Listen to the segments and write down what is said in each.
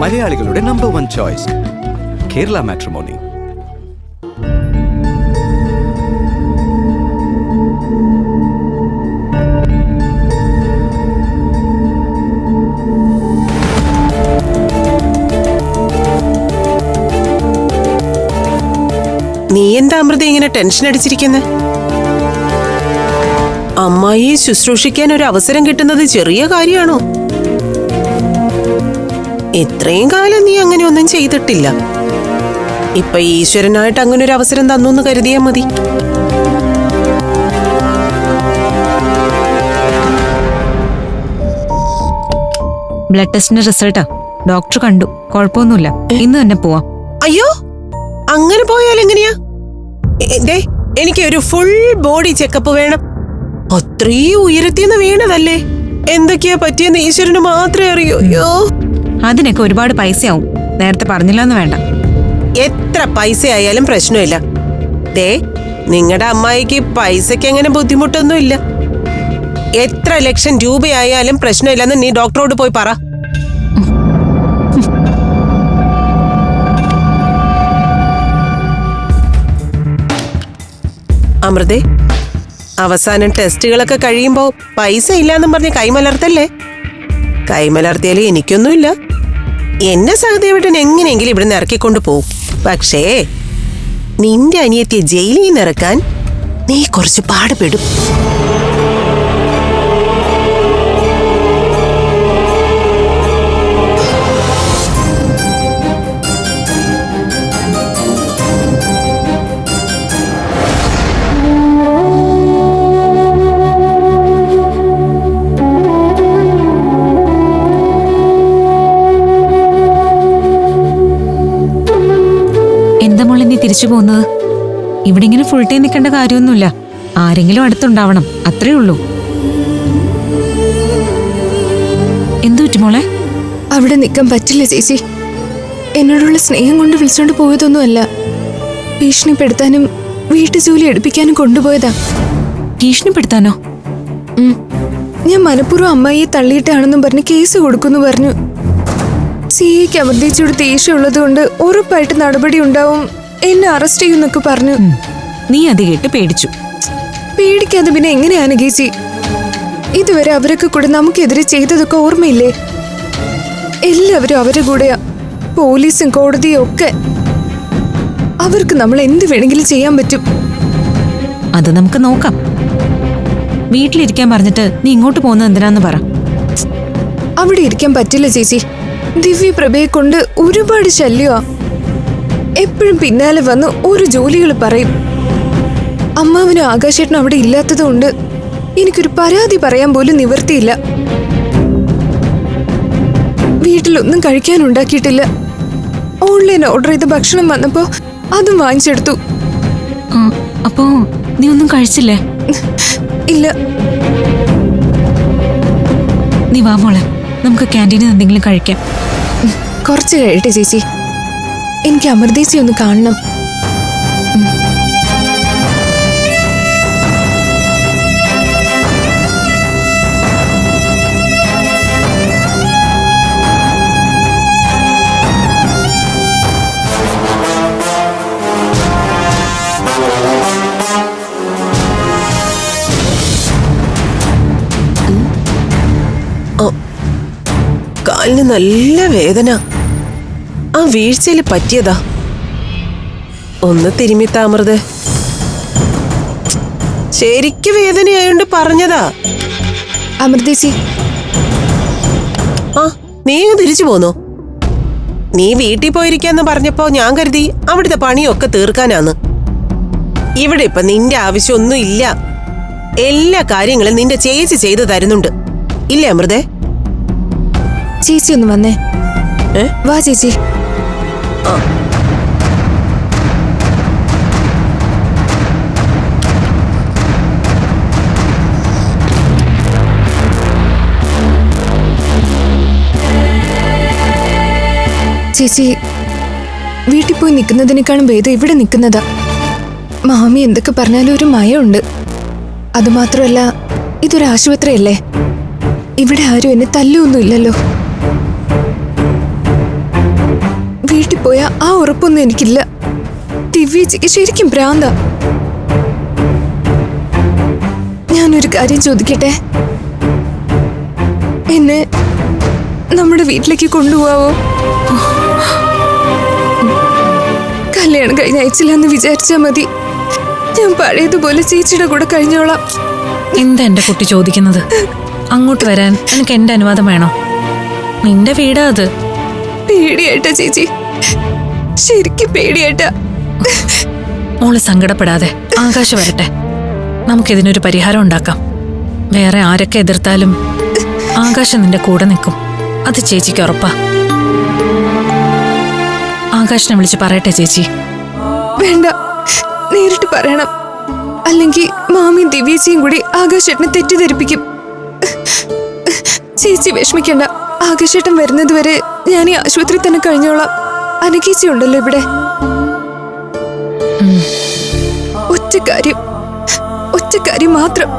മലയാളികളുടെ number 1 choice Kerala matrimony. നീ എന്താ അമൃത ഇങ്ങനെ ടെൻഷൻ അടിച്ചിരിക്കുന്നെ? അമ്മായിയെ ശുശ്രൂഷിക്കാൻ ഒരു അവസരം കിട്ടുന്നത് ചെറിയ കാര്യമാണോ? ഇത്രയും കാലം നീ അങ്ങനെ ഒന്നും ചെയ്തിട്ടില്ല. ഇപ്പൊ ഈശ്വരനായിട്ട് അങ്ങനെ ഒരു അവസരം തന്നു കരുതിയാ മതി. ബ്ലഡ് ടെസ്റ്റിന്റെ റിസൾട്ടാ ഡോക്ടർ കണ്ടു. കുഴപ്പമൊന്നുമില്ല. ഇന്ന് തന്നെ പോവാം. അയ്യോ, അങ്ങനെ പോയാൽ എങ്ങനെയാ? എനിക്ക് ഒരു ഫുൾ ബോഡി ചെക്കപ്പ് വേണം. അത്രയും ഉയരത്തിന്ന് വീണതല്ലേ, എന്തൊക്കെയാ പറ്റിയെന്ന് ഈശ്വരന് മാത്രമേ അറിയൂ. അയ്യോ, അതിനൊക്കെ ഒരുപാട് പൈസയാവും. നേരത്തെ പറഞ്ഞില്ലെന്ന് വേണ്ട. എത്ര പൈസ ആയാലും പ്രശ്നമില്ല. നിങ്ങളുടെ അമ്മായിക്ക് പൈസക്ക് അങ്ങനെ ബുദ്ധിമുട്ടൊന്നുമില്ല. എത്ര ലക്ഷം രൂപയായാലും പ്രശ്നമില്ലെന്ന് നീ ഡോക്ടറോട് പോയി പറ. അമൃതേ, അവസാനം ടെസ്റ്റുകളൊക്കെ കഴിയുമ്പോ പൈസ ഇല്ലാന്നും പറഞ്ഞ് കൈമലർത്തല്ലേ. കൈമലർത്തിയാലേ എനിക്കൊന്നുമില്ല. എന്നെ സഹദേവട്ടൻ എങ്ങനെയെങ്കിലും ഇവിടുന്ന് ഇറക്കിക്കൊണ്ട് പോവും. പക്ഷേ നിന്റെ അനിയത്തിയെ ജയിലിൽ നിന്ന് ഇറക്കാൻ നീ കുറച്ച് പാടുപെടും. തിരിച്ചു പോകുന്നത് ഇവിടെ ഇങ്ങനെ ഫുൾ ടൈം നിൽക്കേണ്ട കാര്യമൊന്നുമില്ല. ആരെങ്കിലും അടുത്തുണ്ടാവണം, അത്രേ ഉള്ളൂ. എന്തു പറ്റി മോളെ? അവിടെ നിൽക്കാൻ പറ്റില്ല ചേച്ചി. എന്നോടുള്ള സ്നേഹം കൊണ്ട് വിളിച്ചോണ്ട് പോയതൊന്നുമല്ല. ഭീഷണിപ്പെടുത്താനും വീട്ടു ജോലി എടുപ്പിക്കാനും കൊണ്ടുപോയതാ. ഭീഷണിപ്പെടുത്താനോ? ഞാൻ മനഃപൂർവ്വം അമ്മായിയെ തള്ളിയിട്ടാണെന്നും പറഞ്ഞ് കേസ് കൊടുക്കുന്നു പറഞ്ഞു. സിഐക്ക് അമൃതേച്ചിയോട് ദേഷ്യമുള്ളത് കൊണ്ട് ഉറപ്പായിട്ട് നടപടി ഉണ്ടാവും, എന്നെ അറസ്റ്റ് ചെയ്യുന്നൊക്കെ പറഞ്ഞു. നീ അത് കേട്ട് പേടിച്ചു? പേടിക്കാതെ പിന്നെ എങ്ങനെയാണ് ഗേച്ചി? ഇതുവരെ അവരൊക്കെ കൂടെ നമുക്കെതിരെ ചെയ്തതൊക്കെ ഓർമ്മയില്ലേ? എല്ലാവരും അവരുടെ കൂടെയാ, പോലീസും കോടതിയും ഒക്കെ. അവർക്ക് നമ്മൾ എന്ത് വേണമെങ്കിലും ചെയ്യാൻ പറ്റും. അത് നമുക്ക് നോക്കാം. വീട്ടിലിരിക്കാൻ പറഞ്ഞിട്ട് നീ ഇങ്ങോട്ട് പോകുന്നത് എന്തിനാന്ന് പറ. അവിടെ ഇരിക്കാൻ പറ്റില്ല ചേച്ചി. ദിവ്യപ്രഭയെ കൊണ്ട് ഒരുപാട് ശല്യമാ. എപ്പോഴും പിന്നാലെ വന്ന് ഓരോ ജോലികൾ പറയും. അമ്മാവനും ആകാശേട്ടനും അവിടെ ഇല്ലാത്തത് കൊണ്ട് എനിക്കൊരു പരാതി പറയാൻ പോലും നിവർത്തിയില്ല. വീട്ടിലൊന്നും കഴിക്കാനുണ്ടാക്കിയിട്ടില്ല. ഓൺലൈൻ ഓർഡർ ചെയ്ത ഭക്ഷണം വന്നപ്പോ അതും വാങ്ങിച്ചെടുത്തു. അപ്പോ നീ ഒന്നും കഴിച്ചില്ലേ? ഇല്ല. നീ വാ മോളെ, നമുക്ക് ക്യാൻറ്റീനിൽ എന്തെങ്കിലും കഴിക്കാം. കുറച്ച് കഴിയട്ടെ ചേച്ചി, എനിക്ക് അമൃതേച്ചി ഒന്ന് കാണണം. കാലിന് നല്ല വേദന. ആ വീഴ്ചയിൽ പറ്റിയതാ. ഒന്ന് തിരുമിത്താ അമൃത. ശരിക്ക് വേദനയായോണ്ട് പറഞ്ഞതാ. അമൃതേച്ചി, നീ തിരിച്ചു പോന്നോ? നീ വീട്ടിൽ പോയിരിക്കാന്ന് പറഞ്ഞപ്പോ ഞാൻ കരുതി അവിടുത്തെ പണിയൊക്കെ തീർക്കാനാന്ന്. ഇവിടെ ഇപ്പൊ നിന്റെ ആവശ്യമൊന്നും ഇല്ല. എല്ലാ കാര്യങ്ങളും നിന്റെ ചേച്ചി ചെയ്തു തരുന്നുണ്ട്, ഇല്ലേ അമൃതേ? ചേച്ചി ഒന്ന് വന്നേ. വാ ചേച്ചി. ചേച്ചി, വീട്ടിൽ പോയി നിൽക്കുന്നതിനേക്കാളും ഭേദം ഇവിടെ നിൽക്കുന്നതാ. മാമി എന്തൊക്കെ പറഞ്ഞാലും ഒരു മയമുണ്ട്. അതുമാത്രമല്ല, ഇതൊരു ആശുപത്രിയല്ലേ, ഇവിടെ ആരും എന്നെ തല്ലൊന്നും ഇല്ലല്ലോ. പോയ ആ ഉറപ്പൊന്നും എനിക്കില്ല. ദിവ്യച്ചിക്ക് ശരിക്കും ഭ്രാന്ത. ഞാനൊരു കാര്യം ചോദിക്കട്ടെ, എന്നെ നമ്മുടെ വീട്ടിലേക്ക് കൊണ്ടുപോവോ? കല്യാണം കഴിഞ്ഞ് അയച്ചില്ല എന്ന് വിചാരിച്ചാ മതി. ഞാൻ പഴയതുപോലെ ചേച്ചിയുടെ കൂടെ കഴിഞ്ഞോളാം. എന്താ എന്റെ കുട്ടി ചോദിക്കുന്നത്? അങ്ങോട്ട് വരാൻ എനിക്ക് എന്റെ അനുവാദം വേണോ? നിന്റെ വീടാ അത്. പേടിയായിട്ടാ ചേച്ചി, ശരിക്കും പേടിയായിട്ടാ. മോള് സങ്കടപ്പെടാതെ, ആകാശ് വരട്ടെ, നമുക്കിതിനൊരു പരിഹാരം ഉണ്ടാക്കാം. വേറെ ആരൊക്കെ എതിർത്താലും ആകാശം നിന്റെ കൂടെ നിൽക്കും, അത് ചേച്ചിക്ക് ഉറപ്പാ. ആകാശിനെ വിളിച്ച് പറയട്ടെ ചേച്ചി? വേണ്ട, നേരിട്ട് പറയണം. അല്ലെങ്കിൽ മാമിയും ദിവ്യച്ചിയും കൂടി ആകാശേട്ടനെ തെറ്റിദ്ധരിപ്പിക്കും. ചേച്ചി വിഷമിക്കണ്ട, ആകാശേട്ടൻ വരുന്നത് വരെ ഞാൻ ഈ ആശുപത്രി തന്നെ കഴിഞ്ഞോളാം. അനഘേച്ചി ഉണ്ടല്ലോ ഇവിടെ. ഒറ്റ കാര്യം മാത്രം,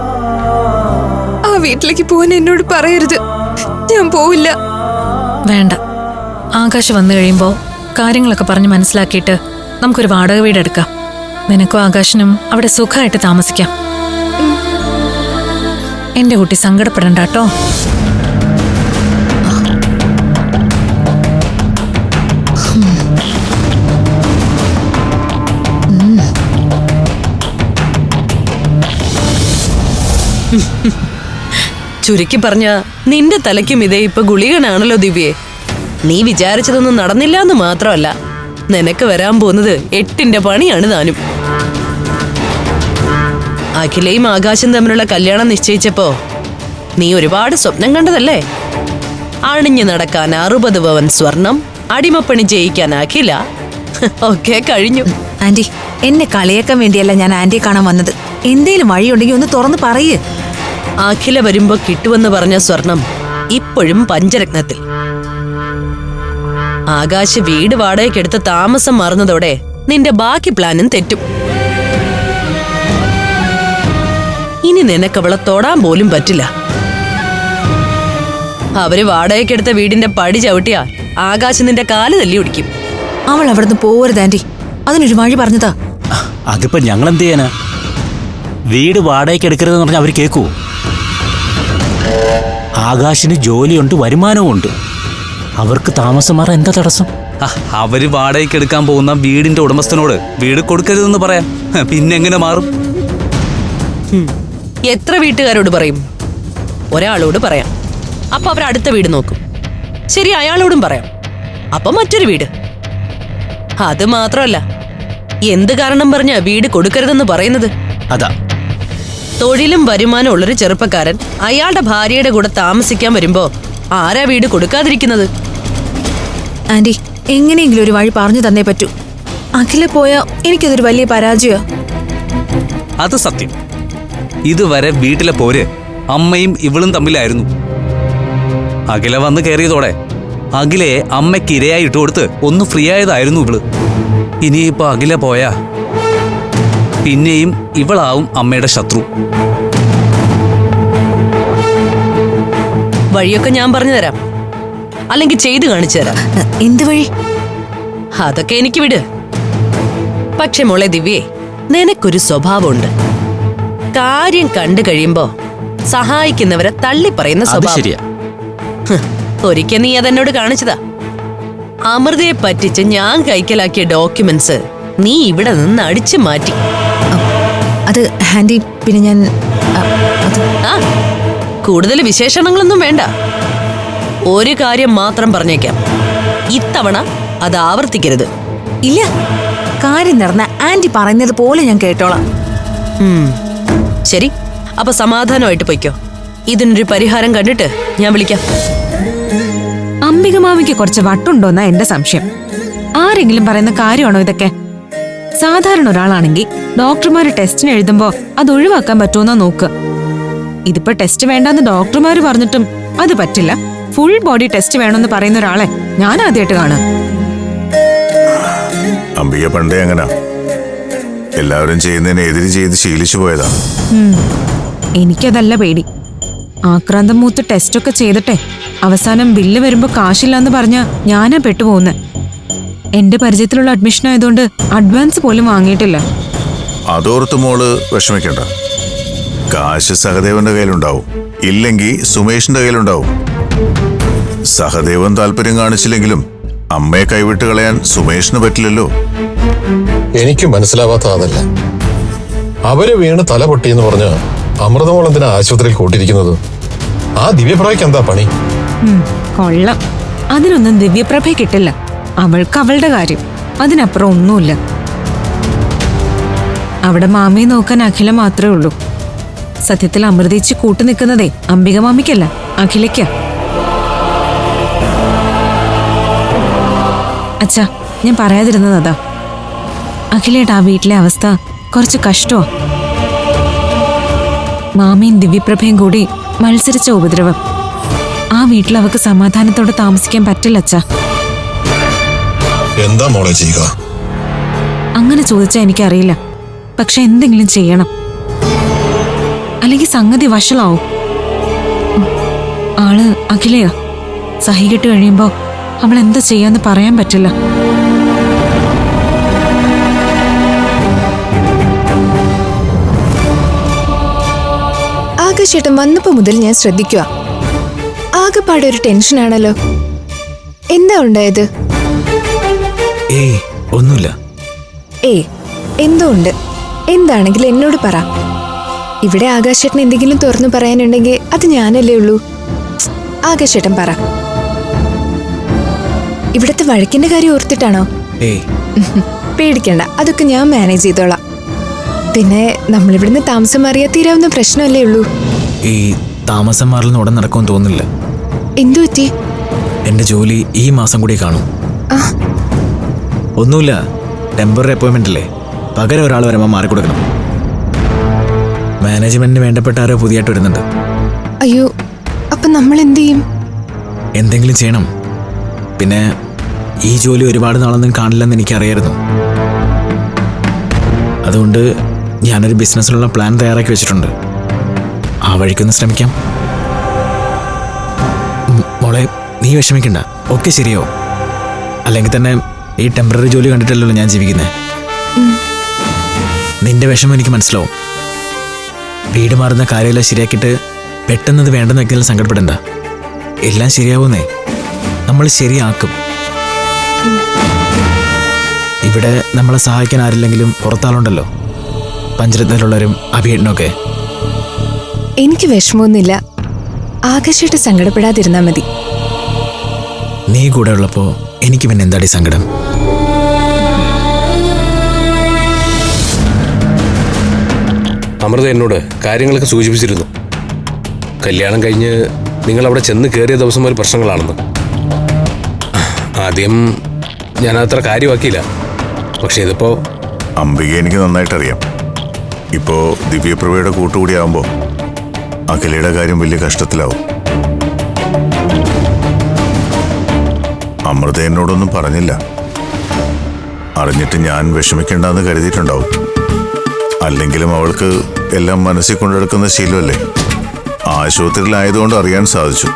ആ വീട്ടിലേക്ക് പോകാൻ എന്നോട് പറയരുത്. ഞാൻ പോവില്ല. വേണ്ട, ആകാശ് വന്നു കഴിയുമ്പോ കാര്യങ്ങളൊക്കെ പറഞ്ഞ് മനസ്സിലാക്കിയിട്ട് നമുക്കൊരു വാടക വീടെടുക്കാം. നിനക്കും ആകാശിനും അവിടെ സുഖമായിട്ട് താമസിക്കാം. എന്റെ കുട്ടി സങ്കടപ്പെടണ്ട കേട്ടോ. ചുരുക്കി പറഞ്ഞ നിന്റെ തലയ്ക്കും ഇതേ ഇപ്പൊ ഗുളികനാണല്ലോ ദിവ്യേ. നീ വിചാരിച്ചതൊന്നും നടന്നില്ല എന്ന് മാത്രമല്ല, നിനക്ക് വരാൻ പോകുന്നത് 8ന്റെ പണിയാണ് താനും. അഖിലയും ആകാശം തമ്മിലുള്ള കല്യാണം നിശ്ചയിച്ചപ്പോ നീ ഒരുപാട് സ്വപ്നം കണ്ടതല്ലേ? അണിഞ്ഞു നടക്കാൻ 60 പവൻ സ്വർണം, അടിമപ്പണി ചെയ്യിക്കാൻ അഖില, ഒക്കെ കഴിഞ്ഞു. ആന്റി, എന്നെ കളിയാക്കാൻ വേണ്ടിയല്ല ഞാൻ ആന്റിയെ കാണാൻ വന്നത്. എന്തേലും വഴിയുണ്ടെങ്കിൽ ഒന്ന് തുറന്ന് പറയ്. അഖില വരുമ്പോ കിട്ടുമെന്ന് പറഞ്ഞ സ്വർണം ഇപ്പോഴും പഞ്ചരത്നത്തിൽ. ആകാശ് വീട് വാടകയ്ക്കെടുത്ത് താമസം മാറുന്നതോടെ നിന്റെ ബാക്കി പ്ലാനും തെറ്റും. ഇനി നിനക്കവളെ തൊടാൻ പോലും പറ്റില്ല. അവര് വാടകയ്ക്കെടുത്ത വീടിന്റെ പടി ചവിട്ടിയാ ആകാശ് നിന്റെ കാല് തല്ലി ഒടിക്കും. അവൾ അവിടുന്ന് പോവരുത് ആന്റി, അതിനൊരു വഴി പറഞ്ഞതാ. അതിപ്പോ ഞങ്ങൾ എന്ത് ചെയ്യാനാ? വീട് വാടകയ്ക്ക് എടുക്കരുതെന്ന് പറഞ്ഞാൽ അവർ കേൾക്കുവോ? ആകാശിന് ജോലിയുണ്ട്, വരുമാനവും ഉണ്ട്. അവർക്ക് താമസം മാറാൻ എന്താ തടസ്സം? അവര് വാടകയ്ക്ക് എടുക്കാൻ പോകുന്ന വീടിന്റെ ഉടമസ്ഥനോട് വീട് കൊടുക്കരുതെന്ന് പറയാം. പിന്നെങ്ങനെ മാറും? എത്ര വീട്ടുകാരോട് പറയും? ഒരാളോട് പറയാം, അപ്പൊ അവർ അടുത്ത വീട് നോക്കും. ശരി, അയാളോടും പറയാം, അപ്പൊ മറ്റൊരു വീട്. അത് മാത്രമല്ല, എന്ത് കാരണം പറഞ്ഞ വീട് കൊടുക്കരുതെന്ന് പറയുന്നത്? അതാ, തൊഴിലും വരുമാനം ഉള്ളൊരു ചെറുപ്പക്കാരൻ അയാളുടെ ഭാര്യയുടെ കൂടെ താമസിക്കാൻ വരുമ്പോ ആരാ വീട് കൊടുക്കാതിരിക്കുന്നത്? ആന്റി, എങ്ങനെയെങ്കിലും ഒരു വഴി പറഞ്ഞു തന്നേ പറ്റൂ. അഖില പോയാ എനിക്കതൊരു വലിയ പരാജയമാ. അത് സത്യം. ഇതുവരെ വീട്ടിലെ പോര് അമ്മയും ഇവളും തമ്മിലായിരുന്നു. അഖില വന്ന് കയറിയതോടെ അഖിലയെ അമ്മയ്ക്ക് ഇരയായി ഇട്ടുകൊടുത്ത് ഒന്ന് ഫ്രീ ആയതായിരുന്നു ഇവള്. ഇനിയിപ്പോ അഖില പോയാ പിന്നെയും ഇവളാവും അമ്മയുടെ ശത്രു. വഴിയൊക്കെ ഞാൻ പറഞ്ഞു തരാം, അല്ലെങ്കിൽ ചെയ്തു കാണിച്ചു തരാം. എന്ത് വഴി? അതൊക്കെ എനിക്ക് വിട്. പക്ഷെ മോളെ ദിവ്യേ, നിനക്കൊരു സ്വഭാവമുണ്ട്. കാര്യം കണ്ടു കഴിയുമ്പോ സഹായിക്കുന്നവരെ തള്ളിപ്പറയുന്ന അത് സ്വഭാവം. ശരിയാ. ഒരിക്കൽ നീ അതെന്നോട് കാണിച്ചതാ. അമൃതയെ പറ്റിച്ച് ഞാൻ കൈക്കലാക്കിയ ഡോക്യുമെന്റ്സ് നീ ഇവിടെ നിന്ന് അടിച്ചു മാറ്റി. അത് ആന്റി, പിന്നെ ഞാൻ ആ, കൂടുതൽ വിശേഷണങ്ങളൊന്നും വേണ്ട. ഒരു കാര്യം മാത്രം പറഞ്ഞേക്കാം, ഇത്തവണ അത് ആവർത്തിക്കരുത്. ഇല്ല, കാര്യം നടന്ന ആന്റി പറയുന്നത് പോലെ ഞാൻ കേട്ടോളാം. ശരി, അപ്പൊ സമാധാനമായിട്ട് പൊയ്ക്കോ. ഇതിനൊരു പരിഹാരം കണ്ടിട്ട് ഞാൻ വിളിക്കാം. അംബിക മാമിക്ക് കുറച്ച് വട്ടുണ്ടോന്നാ എന്റെ സംശയം. ആരെങ്കിലും പറയുന്ന കാര്യമാണോ ഇതൊക്കെ? സാധാരണ ഒരാളാണെങ്കിൽ ഡോക്ടർമാര് ടെസ്റ്റിന് എഴുതുമ്പോ അത് ഒഴിവാക്കാൻ പറ്റുമെന്നാ നോക്ക്. ഇതിപ്പോ ടെസ്റ്റ് വേണ്ടെന്ന് ഡോക്ടർമാര് പറഞ്ഞിട്ടും അത് പറ്റില്ല, ഫുൾ ബോഡി ടെസ്റ്റ് വേണമെന്ന് പറയുന്ന ഒരാളെ ഞാൻ ആദ്യമായിട്ട് കാണാം. അംബിക പണ്ടേ അങ്ങനെ എല്ലാവരും ചെയ്യുന്നതിനെ എതിര് ചെയ്ത് ശീലിച്ചു പോയതാ. എനിക്കതല്ല പേടി. ആക്രാന്തം മൂത്ത് ടെസ്റ്റൊക്കെ ചെയ്തിട്ടെ അവസാനം ബില്ല് വരുമ്പോ കാശില്ലാന്ന് പറഞ്ഞാ ഞാനാ പെട്ടുപോകുന്നെ. എന്റെ പരിചയത്തിലുള്ള അഡ്മിഷൻ ആയതുകൊണ്ട് അഡ്വാൻസ് പോലും വാങ്ങിയിട്ടില്ല. അതോർത്ത് മോള് വിഷമിക്കണ്ട. കാശ് സഹദേവന്റെ കയ്യിലുണ്ടാവും, ഇല്ലെങ്കിൽ സുമേഷിന്റെ കയ്യിലുണ്ടാവും. സഹദേവൻ താല്പര്യം കാണിച്ചില്ലെങ്കിലും അമ്മയെ കൈവിട്ട് കളയാൻ സുമേഷിന് പറ്റില്ലല്ലോ. എനിക്ക് മനസ്സിലാവാത്ത അതല്ല, അവര് വീണ് തല പൊട്ടിയെന്ന് പറഞ്ഞ് അമൃതമോൾ എന്തിനാ ആശുപത്രിയിൽ കൂട്ടിയിരിക്കുന്നത്? ആ ദിവ്യപ്രായ്ക്ക് എന്താ പണി? കൊള്ളാം. അതിനൊന്നും ദിവ്യപ്രഭ കിട്ടില്ല. അവൾക്ക് അവളുടെ കാര്യം, അതിനപ്പുറം ഒന്നുമില്ല. അവിടെ മാമിയെ നോക്കാൻ അഖില മാത്രമേ ഉള്ളൂ. സത്യത്തിൽ അമൃതേച്ചി കൂട്ടു നിൽക്കുന്നതേ അംബിക മാമിക്കല്ല, അഖിലയ്ക്ക. അച്ഛാ, ഞാൻ പറയാതിരുന്നത് അതാ. അഖിലയുടെ ആ വീട്ടിലെ അവസ്ഥ കുറച്ച് കഷ്ടമാ. മാമിയും ദിവ്യപ്രഭയും കൂടി മത്സരിച്ച ഉപദ്രവം. ആ വീട്ടിൽ അവർക്ക് സമാധാനത്തോടെ താമസിക്കാൻ പറ്റില്ല അച്ഛാ. എന്താ മോളെ ചെയ്യുക? അങ്ങനെ ചോദിച്ചാൽ എനിക്കറിയില്ല. പക്ഷെ എന്തെങ്കിലും ചെയ്യണം, അല്ലെങ്കിൽ സംഗതി വഷളാവും. ആള് അഖിലയാ. സഹി കെട്ട് കഴിയുമ്പോ അവൾ എന്താ ചെയ്യാന്ന് പറയാൻ പറ്റില്ല. ആകാശേട്ടൻ വന്നപ്പോ മുതൽ ഞാൻ ശ്രദ്ധിക്കുക. ആകെപ്പാടെ ഒരു ടെൻഷനാണല്ലോ. എന്താ ഉണ്ടായത്? ഏയ് ഒന്നുമില്ല. എന്തോ ഉണ്ട്. എന്താണെങ്കിലും എന്നോട് പറ. ഇവിടെ ആകാശേട്ടൻ എന്തെങ്കിലും തുറന്നു പറയാനുണ്ടെങ്കിൽ അത് ഞാനല്ലേ ഉള്ളൂ. ആകാശേട്ടൻ പറ. ഇവിടത്തെ വഴക്കിന്റെ കാര്യം ഓർത്തിട്ടാണോ? ഏയ് പേടിക്കണ്ട, അതൊക്കെ ഞാൻ മാനേജ് ചെയ്തോളാം. പിന്നെ നമ്മളിവിടുന്ന് താമസം മാറിയാ തീരാവുന്ന പ്രശ്നമല്ലേ ഉള്ളൂ. ഈ താമസം മാറലിന് ഉടൻ നടക്കുമെന്ന് തോന്നുന്നില്ല. എന്തു പറ്റി? എന്റെ ജോലി ഈ മാസം കൂടി കാണും. ഒന്നുമില്ല, ടെമ്പററി അപ്പോയിന്റ്മെന്റ് അല്ലേ, പകരം ഒരാൾ വരുമ്പോൾ മാറിക്കൊടുക്കണം. മാനേജ്മെന്റിന് വേണ്ടപ്പെട്ട ആരോ പുതിയായിട്ട് വരുന്നുണ്ട്. അയ്യോ, അപ്പൊ നമ്മൾ എന്ത് ചെയ്യും? എന്തെങ്കിലും ചെയ്യണം. പിന്നെ ഈ ജോലി ഒരുപാട് നാളൊന്നും കാണില്ലെന്ന് എനിക്കറിയായിരുന്നു. അതുകൊണ്ട് ഞാനൊരു ബിസിനസ്സിലുള്ള പ്ലാൻ തയ്യാറാക്കി വെച്ചിട്ടുണ്ട്. ആ വഴിക്കൊന്ന് ശ്രമിക്കാം. മോളെ, നീ വിഷമിക്കണ്ട, ഒക്കെ ശരിയോ. അല്ലെങ്കിൽ തന്നെ ഈ ടെമ്പററി ജോലി കണ്ടിട്ടല്ലോ ഞാൻ ജീവിക്കുന്നത്. നിന്റെ വിഷമം എനിക്ക് മനസ്സിലാവും. വീട് മാറുന്ന കാര്യമെല്ലാം ശരിയാക്കിയിട്ട് പെട്ടെന്നത് വേണ്ടെന്ന് വെക്കുന്നതിൽ സങ്കടപ്പെടണ്ട. എല്ലാം ശരിയാവുന്നേ, നമ്മൾ ശരിയാക്കും. ഇവിടെ നമ്മളെ സഹായിക്കാൻ ആരില്ലെങ്കിലും പുറത്താളുണ്ടല്ലോ, പഞ്ചരത്നത്തിലുള്ളവരും അഭിയേട്ടനൊക്കെ. എനിക്ക് വിഷമമൊന്നുമില്ല. ആകാശമായിട്ട് സങ്കടപ്പെടാതിരുന്നാ മതി. നീ കൂടെ ഉള്ളപ്പോ എനിക്ക് പിന്നെ എന്താടി സങ്കടം? അമൃത എന്നോട് കാര്യങ്ങളൊക്കെ സൂചിപ്പിച്ചിരുന്നു. കല്യാണം കഴിഞ്ഞ് നിങ്ങൾ അവിടെ ചെന്ന് കയറിയ ദിവസം ഒരു പ്രശ്നങ്ങളാണെന്ന്. ആദ്യം ഞാൻ അത്ര കാര്യമാക്കിയില്ല. പക്ഷെ ഇതിപ്പോ അംബിക എനിക്ക് നന്നായിട്ടറിയാം. ഇപ്പോ ദിവ്യപ്രഭയുടെ കൂട്ടുകൂടിയാവുമ്പോ അഖിലയുടെ കാര്യം വലിയ കഷ്ടത്തിലാവും. അമൃത എന്നോടൊന്നും പറഞ്ഞില്ല. അറിഞ്ഞിട്ട് ഞാൻ വിഷമിക്കേണ്ടെന്ന് കരുതിയിട്ടുണ്ടാവും. അല്ലെങ്കിലും അവൾക്ക് എല്ലാം മനസ്സിൽ കൊണ്ടെടുക്കുന്ന ശീലമല്ലേ. ആശുപത്രിയിലായതുകൊണ്ട് അറിയാൻ സാധിച്ചു.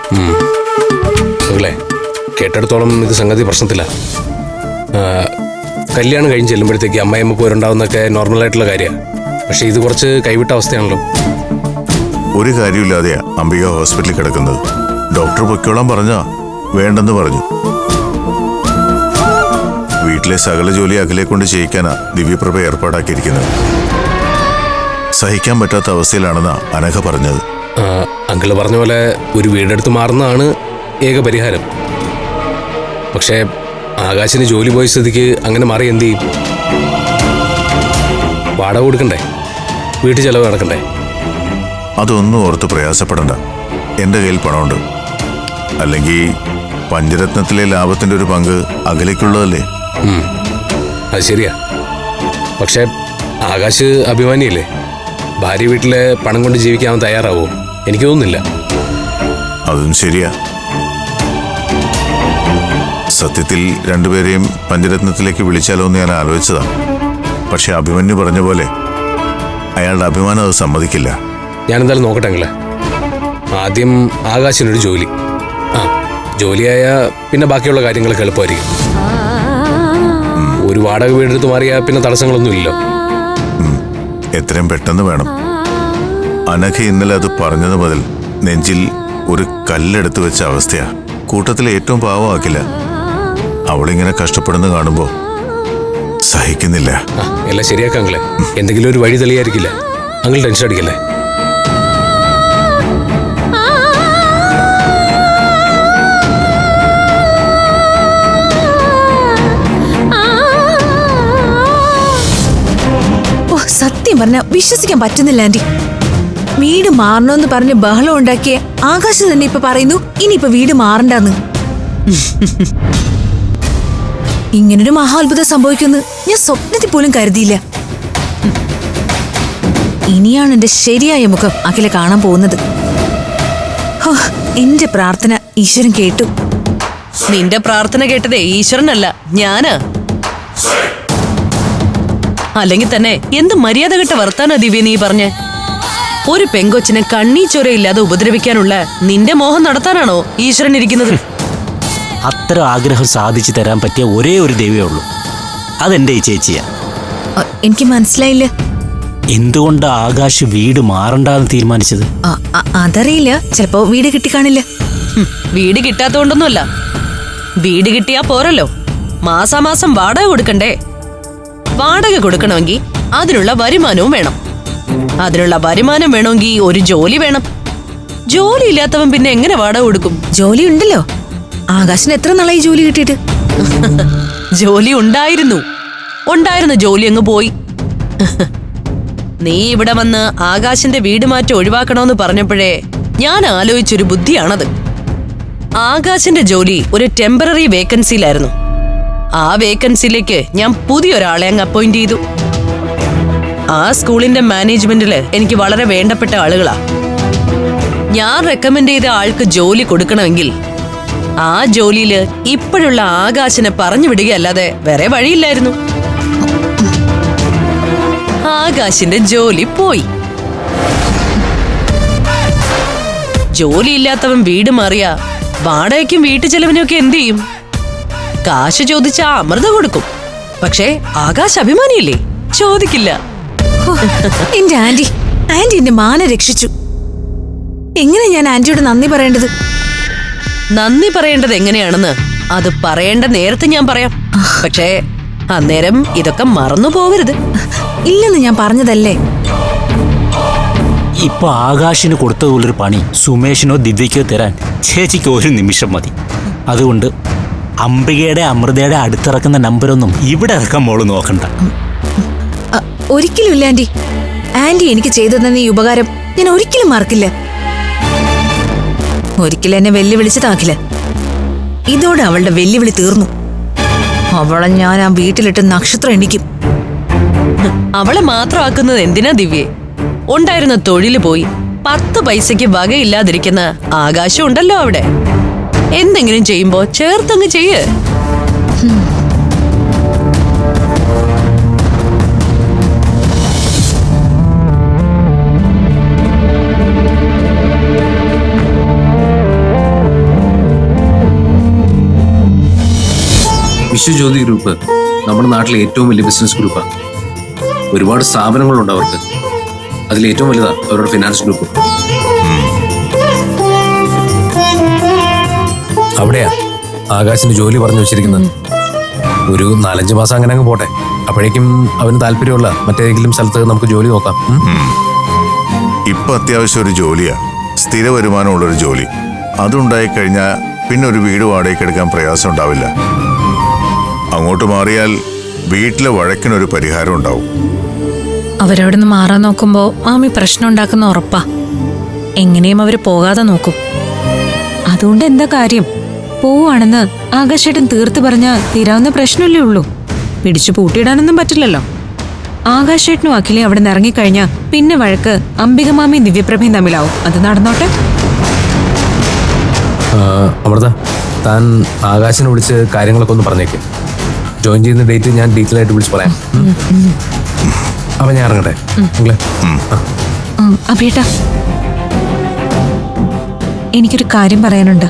കേട്ടെടുത്തോളം ഇത് സംഗതി പ്രശ്നത്തില്ല. കല്യാണം കഴിഞ്ഞ് ചെല്ലുമ്പോഴത്തേക്ക് അമ്മയമ്മ പോരുണ്ടാവുന്നൊക്കെ നോർമലായിട്ടുള്ള കാര്യമാണ്. പക്ഷെ ഇത് കുറച്ച് കൈവിട്ട അവസ്ഥയാണല്ലോ. ഒരു കാര്യമില്ലാതെയാ അംബിക ഹോസ്പിറ്റലിൽ കിടക്കുന്നത്. ഡോക്ടർ പൊയ്ക്കോളാൻ പറഞ്ഞാ വേണ്ടെന്ന് പറഞ്ഞു. വീട്ടിലെ സകല ജോലി അഖിലെ കൊണ്ട് ചെയ്യിക്കാനാ ദിവ്യപ്രഭ ഏർപ്പാടാക്കിയിരിക്കുന്നത്. സഹിക്കാൻ പറ്റാത്ത അവസ്ഥയിലാണെന്നാ അനഘ പറഞ്ഞത്. അങ്കിള് പറഞ്ഞ പോലെ ഒരു വീടെടുത്ത് മാറുന്നതാണ് ഏക പരിഹാരം. പക്ഷേ ആകാശിന് ജോലി പോയ സ്ഥിതിക്ക് അങ്ങനെ മാറി എന്ത് ചെയ്യും? വാടക കൊടുക്കണ്ടേ? വീട്ടു ചെലവ് നടക്കണ്ടേ? അതൊന്നും ഓർത്ത് പ്രയാസപ്പെടണ്ട. എൻ്റെ കയ്യിൽ പണമുണ്ട്. അല്ലെങ്കിൽ പഞ്ചരത്നത്തിലെ ലാഭത്തിന്റെ ഒരു പങ്ക് അഖിലേക്കുള്ളതല്ലേ. അത് ശരിയാ. പക്ഷെ ആകാശ് അഭിമാനിയല്ലേ. ഭാര്യ വീട്ടിലെ പണം കൊണ്ട് ജീവിക്കാൻ തയ്യാറാവോ? എനിക്ക് തോന്നുന്നില്ല. അതും ശരിയാ. സത്യത്തിൽ രണ്ടുപേരെയും പഞ്ചരത്നത്തിലേക്ക് വിളിച്ചാലോ എന്ന് ഞാൻ ആലോചിച്ചതാ. പക്ഷെ അഭിമന്യു പറഞ്ഞ പോലെ അയാളുടെ അഭിമാനം അത് സമ്മതിക്കില്ല. ഞാനെന്തായാലും നോക്കട്ടെങ്കിലേ. ആദ്യം ആകാശിനൊരു ജോലി. ജോലിയായ പിന്നെ ബാക്കിയുള്ള കാര്യങ്ങളൊക്കെ എളുപ്പമായിരിക്കും. ഒരു വാടക വീടെടുത്ത് മാറിയാ പിന്നെ തടസ്സങ്ങളൊന്നുമില്ലല്ലോ. എത്രയും പെട്ടെന്ന് വേണം. അനഘ ഇന്നലെ അത് പറഞ്ഞത് മുതൽ നെഞ്ചിൽ ഒരു കല്ലെടുത്ത് വെച്ച അവസ്ഥയാ. കൂട്ടത്തിലെ ഏറ്റവും പാവമാക്കില്ല. അവളിങ്ങനെ കഷ്ടപ്പെടുന്ന കാണുമ്പോ സഹിക്കുന്നില്ല. എല്ലാം ശരിയാക്കാം അങ്ങളെ. എന്തെങ്കിലും ഒരു വഴി തെളിയായിരിക്കില്ല. അങ്ങൾ ടെൻഷൻ അടിക്കല്ലേ. ഓ, സത്യം പറഞ്ഞ വിശ്വസിക്കാൻ പറ്റുന്നില്ല ആന്റി. വീട് മാറണമെന്ന് പറഞ്ഞ് ബഹളം ഉണ്ടാക്കിയ ആകാശം തന്നെ ഇപ്പൊ പറയുന്നു ഇനിയിപ്പൊ വീട് മാറണ്ടെന്ന്. ഇങ്ങനൊരു മഹാത്ഭുതം സംഭവിക്കുമെന്ന് ഞാൻ സ്വപ്നത്തിൽ പോലും കരുതിയില്ല. ഇനിയാണ് എന്റെ ശരിയായ മുഖം അഖില കാണാൻ പോകുന്നത്. ഹോ, എന്റെ പ്രാർത്ഥന ഈശ്വരൻ കേട്ടു. നിന്റെ പ്രാർത്ഥന കേട്ടതേ ഈശ്വരനല്ല, ഞാനാ. അല്ലെങ്കിൽ തന്നെ എന്ത് മര്യാദ കെട്ട വർത്താനാ ദിവ്യ നീ പറഞ്ഞേ? ഒരു പെങ്കൊച്ചിനെ കണ്ണീച്ചോരയില്ലാതെ ഉപദ്രവിക്കാനുള്ള നിന്റെ മോഹം നടത്താനാണോ ഈശ്വരൻ ഇരിക്കുന്നത്? അത്ര ആഗ്രഹം സാധിച്ചു തരാൻ പറ്റിയ ഒരേ ഒരു ദൈവമേ ഉള്ളൂ. അതെന്റെ ഈ ചേച്ചിയാ. എനിക്ക് മനസ്സിലായില്ല. എന്തുകൊണ്ട് ആകാശ് വീട് മാറണ്ടെന്ന് തീരുമാനിച്ചത്? അതറിയില്ല. ചിലപ്പോ വീട് കിട്ടിക്കാണില്ല. വീട് കിട്ടാത്തോണ്ടൊന്നുമല്ല. വീട് കിട്ടിയാ പോരല്ലോ, മാസാമാസം വാടക കൊടുക്കണ്ടേ? വാടക കൊടുക്കണമെങ്കിൽ അതിനുള്ള വരുമാനവും വേണം. അതിനുള്ള വരുമാനം വേണമെങ്കിൽ ഒരു ജോലി വേണം. ജോലി ഇല്ലാത്തവൻ പിന്നെ എങ്ങനെ വാടക കൊടുക്കും? ജോലി ഉണ്ടല്ലോ. ആകാശിന് എത്ര നാളായി ജോലി കിട്ടിയിട്ട്? ജോലി ഉണ്ടായിരുന്ന ജോലി അങ്ങ് പോയി. നീ ഇവിടെ വന്ന് ആകാശിന്റെ വീട് മാറ്റം ഒഴിവാക്കണമെന്ന് പറഞ്ഞപ്പോഴേ ഞാൻ ആലോചിച്ചൊരു ബുദ്ധിയാണത്. ആകാശിന്റെ ജോലി ഒരു ടെമ്പററി വേക്കൻസിയിലായിരുന്നു. ആ വേക്കൻസിയിലേക്ക് ഞാൻ പുതിയൊരാളെ അങ്ങ് അപ്പോയിന്റ് ചെയ്തു. ആ സ്കൂളിന്റെ മാനേജ്മെന്റില് എനിക്ക് വളരെ വേണ്ടപ്പെട്ട ആളുകളാ. ഞാൻ റെക്കമെൻഡ് ചെയ്ത ആൾക്ക് ജോലി കൊടുക്കണമെങ്കിൽ ആ ജോലിയില് ഇപ്പോഴുള്ള ആകാശിനെ പറഞ്ഞു വിടുകയല്ലാതെ വേറെ വഴിയില്ലായിരുന്നു. ആകാശിന്റെ ജോലി പോയി. ജോലിയില്ലാത്തവൻ വീട് മാറിയ വാടകയ്ക്കും വീട്ടു ചെലവിനൊക്കെ എന്ത് ചെയ്യും? കാശ് ചോദിച്ചാ അമൃത കൊടുക്കും. പക്ഷേ ആകാശ് അഭിമാനിയില്ലേ, ചോദിക്കില്ല. എന്റെ ആന്റി എന്റെ മാനെ രക്ഷിച്ചു. എങ്ങനെ ഞാൻ ആന്റിയോട് നന്ദി പറയേണ്ടത്? നന്ദി പറയേണ്ടത് എങ്ങനെയാണെന്ന് അത് പറയേണ്ട നേരത്തെ ഞാൻ പറയാം. പക്ഷേ അന്നേരം ഇതൊക്കെ മറന്നു പോവരുത്. ഇല്ലെന്ന് ഞാൻ പറഞ്ഞതല്ലേ. ഇപ്പൊ ആകാശിന് കൊടുത്തതുപോലൊരു പണി സുമേഷിനോ ദിവ്യക്കോ തരാൻ ചേച്ചിക്ക് ഒരു നിമിഷം മതി. അതുകൊണ്ട് അംബികയുടെ അമൃതയുടെ അടുത്തിറക്കുന്ന നമ്പരൊന്നും ഇവിടെ ഇറക്കാൻ മോള് നോക്കണ്ട. ഒരിക്കലും ഇല്ല ആന്റി. ആന്റി എനിക്ക് ചെയ്തു തന്ന ഈ ഉപകാരം ഞാൻ ഒരിക്കലും മറക്കില്ല. ഒരിക്കലും എന്നെ വെല്ലുവിളിച്ചതാക്കില്ല. ഇതോടെ അവളുടെ വെല്ലുവിളി തീർന്നു. അവളെ ഞാൻ ആ വീട്ടിലിട്ട് നക്ഷത്രം എണ്ണിക്കും. അവളെ മാത്രമാക്കുന്നത് എന്തിനാ ദിവ്യേ? ഉണ്ടായിരുന്ന തൊഴില് പോയി 10 പൈസയ്ക്ക് വകയില്ലാതിരിക്കുന്ന ആകാശം ഉണ്ടല്ലോ അവിടെ. എന്തെങ്കിലും ചെയ്യുമ്പോ ചേർത്തങ്ങ് ചെയ്യ്. വിശ്വജ്യോതി ഗ്രൂപ്പ് നമ്മുടെ നാട്ടിലെ ഏറ്റവും വലിയ ബിസിനസ് ഗ്രൂപ്പാണ്. ഒരുപാട് സ്ഥാപനങ്ങളുണ്ട് അവർക്ക്. അതിൽ ഏറ്റവും വലുതാണ് അവരുടെ ഫിനാൻസ് ഗ്രൂപ്പ്. അവിടെയാ ആകാശിന് ജോലി പറഞ്ഞു വെച്ചിരിക്കുന്നത്. ഒരു 4-5 മാസം അങ്ങനെ അങ്ങ് പോട്ടെ. അപ്പോഴേക്കും അവന് താല്പര്യമുള്ള മറ്റേതെങ്കിലും സ്ഥലത്ത് നമുക്ക് ജോലി നോക്കാം. ഇപ്പൊ അത്യാവശ്യം ഒരു ജോലിയാ, സ്ഥിര വരുമാനമുള്ളൊരു ജോലി. അതുണ്ടായി കഴിഞ്ഞാൽ പിന്നെ ഒരു വീട് വാടകയ്ക്ക് എടുക്കാൻ പ്രയാസം ഉണ്ടാവില്ല. അങ്ങോട്ട് മാറിയാൽ വീട്ടിലെ വഴക്കിനൊരു പരിഹാരം ഉണ്ടാവും. അവരവിടെ നിന്ന് മാറാൻ നോക്കുമ്പോ മാമി പ്രശ്നം ഉണ്ടാക്കുന്ന ഉറപ്പാ. എങ്ങനെയും അവര് പോകാതെ നോക്കും. അതുകൊണ്ട് എന്താ കാര്യം? പോവാണെന്ന് ആകാശേട്ടൻ തീർത്ത് പറഞ്ഞ തീരാവുന്ന പ്രശ്നമല്ലേ ഉള്ളൂ. പിടിച്ചു പൂട്ടിയിടാനൊന്നും പറ്റില്ലല്ലോ. ആകാശേട്ടനും അഖിലയും അവിടെ നിന്ന് ഇറങ്ങിക്കഴിഞ്ഞാ പിന്നെ വഴക്ക് അംബിക മാമിയും ദിവ്യപ്രഭയും തമ്മിലാവും. അത് നടന്നോട്ടെ. അമൃത, താൻ ആകാശിനെ വിളിച്ച് കാര്യങ്ങളൊക്കെ ഒന്ന് പറഞ്ഞേക്ക്. ജോയിൻ ചെയ്യുന്ന ഡേറ്റ് ഞാൻ ഡീറ്റെയിൽ ആയിട്ട് വിളിച്ച് പറയാം. അപ്പൊ ഞാൻ ഇറങ്ങട്ടെ. അഭിയേട്ടാ, എനിക്കൊരു കാര്യം പറയാനുണ്ട്.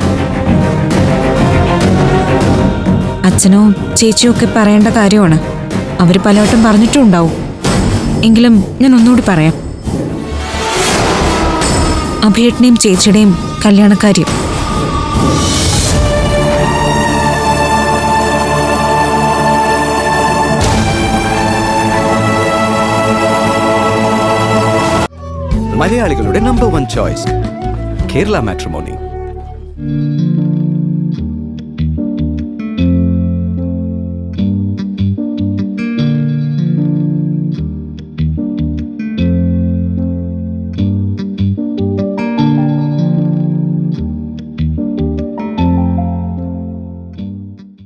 അച്ഛനും ചേച്ചിയും ഒക്കെ പറയേണ്ട കാര്യമാണ്. അവര് പലവട്ടം പറഞ്ഞിട്ടും ഉണ്ടാവും. എങ്കിലും ഞാൻ ഒന്നുകൂടി പറയാം. അഭിയേട്ടനെയും ചേച്ചിയുടെയും കല്യാണക്കാര്യം മലയാളികളുടെ നമ്പർ 1 ചോയ്സ് കേരള മാട്രിമോണി.